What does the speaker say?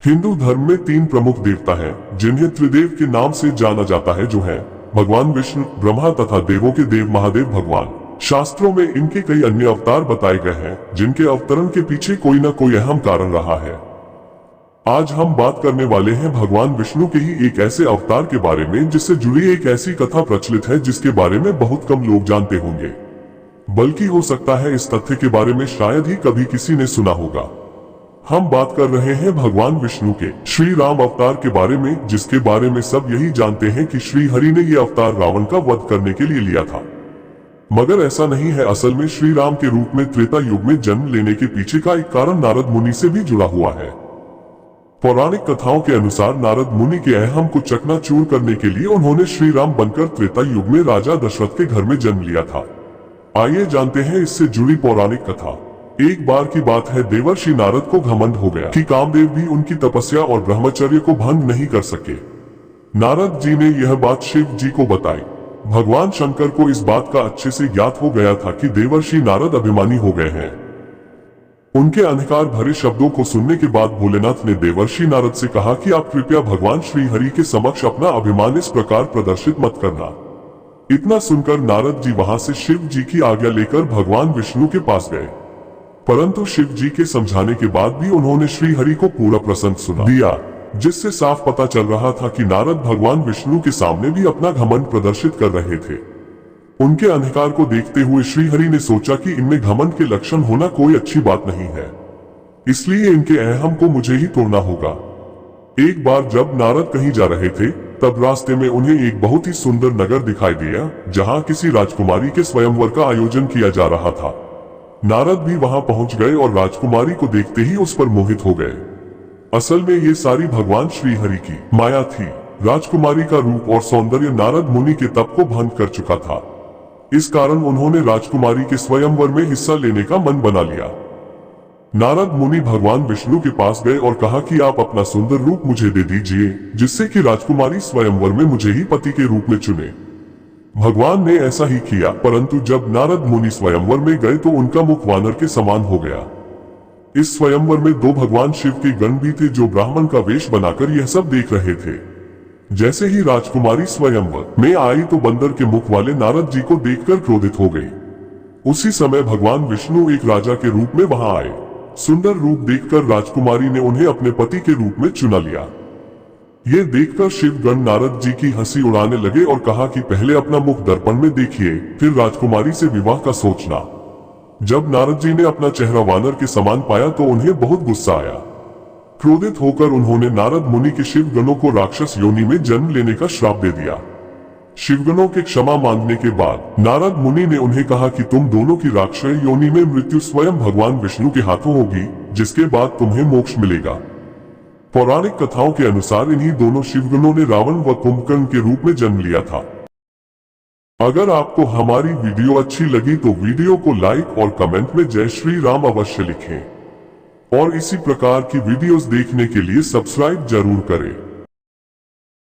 हिंदू धर्म में तीन प्रमुख देवता हैं जिन्हें त्रिदेव के नाम से जाना जाता है, जो हैं भगवान विष्णु, ब्रह्मा तथा देवों के देव महादेव भगवान। शास्त्रों में इनके कई अन्य अवतार बताए गए हैं जिनके अवतरण के पीछे कोई न कोई अहम कारण रहा है। आज हम बात करने वाले हैं भगवान विष्णु के ही एक ऐसे अवतार के बारे में जिससे जुड़ी एक ऐसी कथा प्रचलित है जिसके बारे में बहुत कम लोग जानते होंगे, बल्कि हो सकता है इस तथ्य के बारे में शायद ही कभी किसी ने सुना होगा। हम बात कर रहे हैं भगवान विष्णु के श्री राम अवतार के बारे में, जिसके बारे में सब यही जानते हैं कि श्री हरि ने यह अवतार रावण का वध करने के लिए लिया था। मगर ऐसा नहीं है। असल में श्री राम के रूप में त्रेता युग में जन्म लेने के पीछे का एक कारण नारद मुनि से भी जुड़ा हुआ है। पौराणिक कथाओं के अनुसार नारद मुनि के अहम को चकनाचूर करने के लिए उन्होंने श्री राम बनकर त्रेता युग में राजा दशरथ के घर में जन्म लिया था। आइए जानते हैं इससे जुड़ी पौराणिक कथा। एक बार की बात है, देवर्षि नारद को घमंड हो गया कि कामदेव भी उनकी तपस्या और ब्रह्मचर्य को भंग नहीं कर सके। नारद जी ने यह बात शिव जी को बताई। भगवान शंकर को इस बात का अच्छे से ज्ञात हो गया था कि देवर्षि नारद अभिमानी हो गए हैं। उनके अहंकार भरे शब्दों को सुनने के बाद भोलेनाथ ने देवर्षि नारद से कहा कि आप कृपया भगवान श्री हरि के समक्ष अपना अभिमान इस प्रकार प्रदर्शित मत करना। इतना सुनकर नारद जी वहां से शिव जी की आज्ञा लेकर भगवान विष्णु के पास गए, परंतु शिव जी के समझाने के बाद भी उन्होंने श्री हरि को पूरा प्रसंग सुना दिया, जिससे साफ पता चल रहा था कि नारद भगवान विष्णु के सामने भी अपना घमंड प्रदर्शित कर रहे थे। उनके अहंकार को देखते हुए श्री हरि ने सोचा कि इनमें घमंड के लक्षण होना कोई अच्छी बात नहीं है, इसलिए इनके अहम को मुझे ही तोड़ना होगा। एक बार जब नारद कहीं जा रहे थे, तब रास्ते में उन्हें एक बहुत ही सुंदर नगर दिखाई दिया जहां किसी राजकुमारी के स्वयंवर का आयोजन किया जा रहा था। नारद भी वहां पहुंच गए और राजकुमारी को देखते ही उस पर मोहित हो गए। असल में ये सारी भगवान श्री हरि की माया थी। राजकुमारी का रूप और सौंदर्य नारद मुनि के तप को भंग कर चुका था। इस कारण उन्होंने राजकुमारी के स्वयंवर में हिस्सा लेने का मन बना लिया। नारद मुनि भगवान विष्णु के पास गए और कहा कि आप अपना सुंदर रूप मुझे दे दीजिए, जिससे कि राजकुमारी स्वयंवर में मुझे ही पति के रूप में चुने। भगवान ने ऐसा ही किया, परंतु जब नारद मुनि स्वयंवर में गए तो उनका मुख वानर के समान हो गया। इस स्वयंवर में दो भगवान शिव के गण भी थे जो ब्राह्मण का वेश बनाकर यह सब देख रहे थे। जैसे ही राजकुमारी स्वयंवर में आई तो बंदर के मुख वाले नारद जी को देखकर क्रोधित हो गई। उसी समय भगवान विष्णु एक राजा के रूप में वहां आए। सुंदर रूप देखकर राजकुमारी ने उन्हें अपने पति के रूप में चुना लिया। ये देखकर शिवगण नारद जी की हंसी उड़ाने लगे और कहा कि पहले अपना मुख दर्पण में देखिए, फिर राजकुमारी से विवाह का सोचना। जब नारद जी ने अपना चेहरा वानर के समान पाया तो उन्हें बहुत गुस्सा आया। क्रोधित होकर उन्होंने नारद मुनि के शिवगणों को राक्षस योनि में जन्म लेने का श्राप दे दिया। शिवगणों के क्षमा मांगने के बाद नारद मुनि ने उन्हें कहा कि तुम दोनों की राक्षस योनि में मृत्यु स्वयं भगवान विष्णु के हाथों होगी, जिसके बाद तुम्हें मोक्ष मिलेगा। पौराणिक कथाओं के अनुसार इन्हीं दोनों शिवगणों ने रावण व कुंभकर्ण के रूप में जन्म लिया था। अगर आपको हमारी वीडियो अच्छी लगी तो वीडियो को लाइक और कमेंट में जय श्री राम अवश्य लिखें और इसी प्रकार की वीडियोस देखने के लिए सब्सक्राइब जरूर करें।